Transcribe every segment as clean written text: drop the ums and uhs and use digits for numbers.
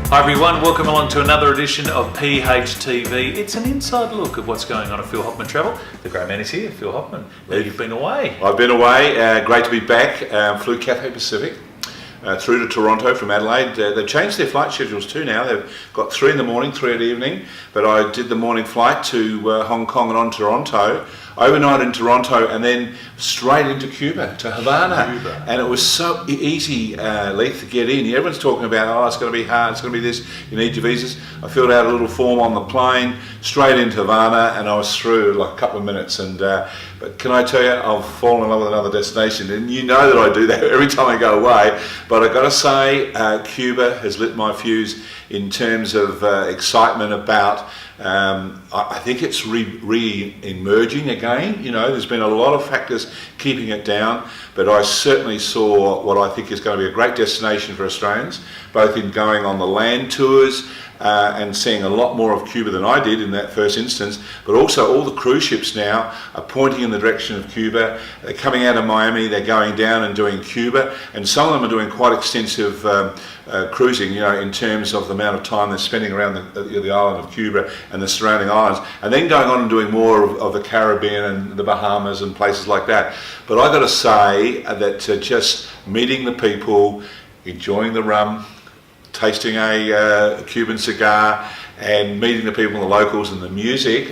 Hi everyone, welcome along to another edition of PHTV. It's an inside look at what's going on at Phil Hoffmann Travel. The great man is here, Phil Hoffmann. You've been away. I've been away, great to be back. Flew Cathay Pacific through to Toronto from Adelaide. They've changed their flight schedules too now. They've got 3 in the morning, 3 in the evening. But I did the morning flight to Hong Kong and on to Toronto, overnight in Toronto, and then straight into Cuba, to Havana. And it was so easy, Leith, to get in. Everyone's talking about, oh, it's going to be hard, it's going to be this, you need your visas. I filled out a little form on the plane, straight into Havana, and I was through like a couple of minutes. And but can I tell you, I've fallen in love with another destination, and you know that I do that every time I go away. But I've got to say, Cuba has lit my fuse in terms of excitement about. I think it's re-emerging again. You know, there's been a lot of factors keeping it down, but I certainly saw what I think is going to be a great destination for Australians, both in going on the land tours and seeing a lot more of Cuba than I did in that first instance, but also all the cruise ships now are pointing in the direction of Cuba. They're coming out of Miami, they're going down and doing Cuba, and some of them are doing quite extensive cruising, you know, in terms of the amount of time they're spending around the island of Cuba and the surrounding islands, and then going on and doing more of the Caribbean and the Bahamas and places like that. But I've got to say that just meeting the people, enjoying the rum, tasting a Cuban cigar, and meeting the people, the locals, and the music,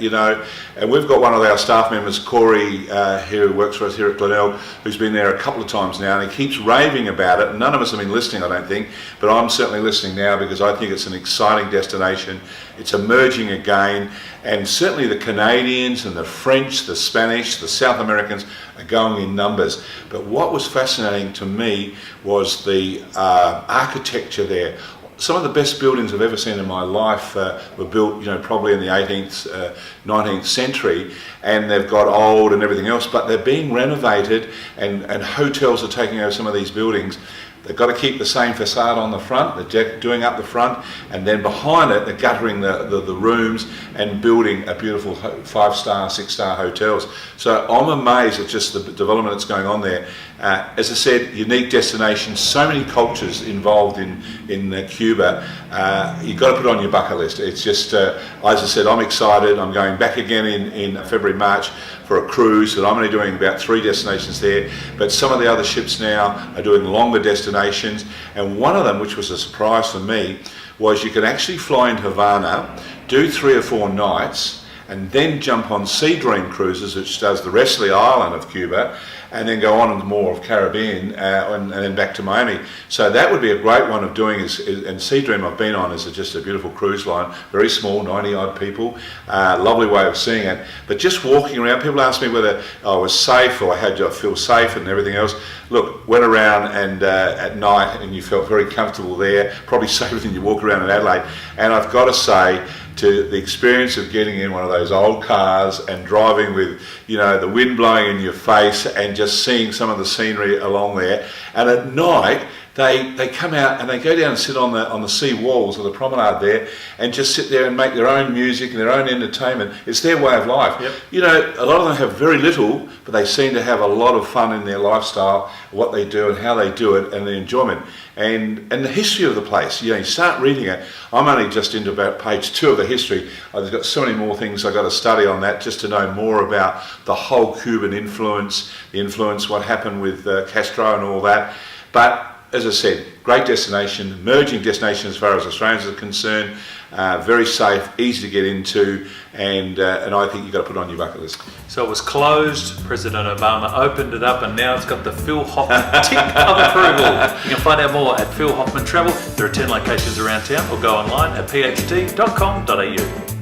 you know. And we've got one of our staff members, Corey, who works for us here at Glenelg, who's been there a couple of times now, and he keeps raving about it. None of us have been listening, I don't think, but I'm certainly listening now because I think it's an exciting destination. It's emerging again, and certainly the Canadians and the French, the Spanish, the South Americans are going in numbers. But what was fascinating to me was the architecture there. Some of the best buildings I've ever seen in my life were built, you know, probably in the 18th, 19th century, and they've got old and everything else, but they're being renovated, and hotels are taking over some of these buildings. They've got to keep the same facade on the front, they're doing up the front, and then behind it, they're guttering the rooms and building a beautiful 5-star, 6-star hotels. So I'm amazed at just the development that's going on there. As I said, unique destination, so many cultures involved in Cuba. You've got to put it on your bucket list. It's just, as I said, I'm excited. I'm going back again in February, March for a cruise, and I'm only doing about 3 destinations there, but some of the other ships now are doing longer destinations, and one of them, which was a surprise for me, was you can actually fly into Havana, do 3 or 4 nights, and then jump on Sea Dream Cruises, which does the rest of the island of Cuba, and then go on into more of Caribbean and then back to Miami. So that would be a great one of doing, and Sea Dream I've been on is just a beautiful cruise line, very small, 90 odd people, lovely way of seeing it. But just walking around, people ask me whether I was safe or how did I feel safe and everything else. Look, went around and at night and you felt very comfortable there, probably safer than you walk around in Adelaide. And I've got to say, to the experience of getting in one of those old cars and driving with, you know, the wind blowing in your face and just seeing some of the scenery along there. And at night, they come out and they go down and sit on the sea walls of the promenade there and just sit there and make their own music and their own entertainment. It's their way of life. Yep. You know, a lot of them have very little, but they seem to have a lot of fun in their lifestyle, what they do and how they do it, and the enjoyment. And the history of the place, you know, you start reading it. I'm only just into about page 2 of the history. I've got so many more things I've got to study on that just to know more about the whole Cuban influence, what happened with Castro and all that. But as I said, great destination, emerging destination as far as Australians are concerned, very safe, easy to get into, and I think you've got to put it on your bucket list. So it was closed, President Obama opened it up, and now it's got the Phil Hoffmann tick of approval. You can find out more at Phil Hoffmann Travel. There are 10 locations around town, or go online at pht.com.au.